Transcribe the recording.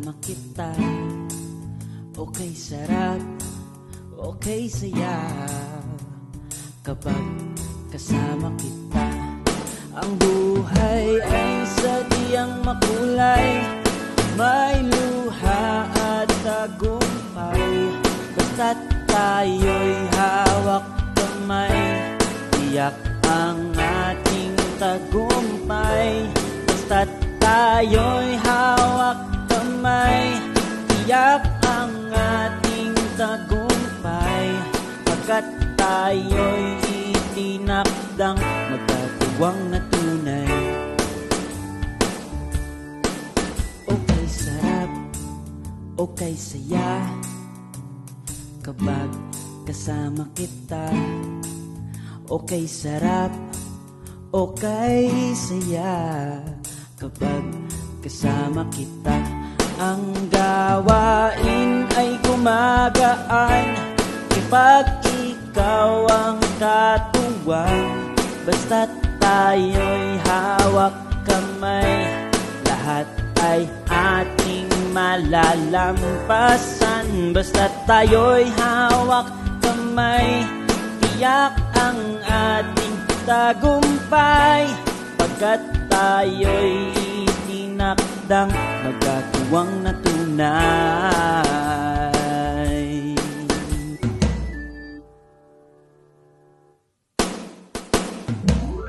kasama kita. Okay sarap, okay saya kapag kasama kita. Ang buhay ay sadyang makulay, may luha at tagumpay. Basta't tayo'y hawak kamay, tiyak ang ating tagumpay. Basta't tayo'y hawak kamay, tiyak ang ating tagumpay. Pagkat tayo'y itinakdang magkatuwang na tunay. Okay sarap, okay saya kapag kasama kita. Okay sarap, okay saya kapag kasama kita. Ang gawain ay gumagaan kapag ikaw ang katuwang. Basta't tayo'y hawak kamay, lahat ay ating malalampasan. Basta't tayo'y hawak kamay, tiyak ang ating tagumpay. Pagkat tayo'y itinakdang magkatuwang na tunay.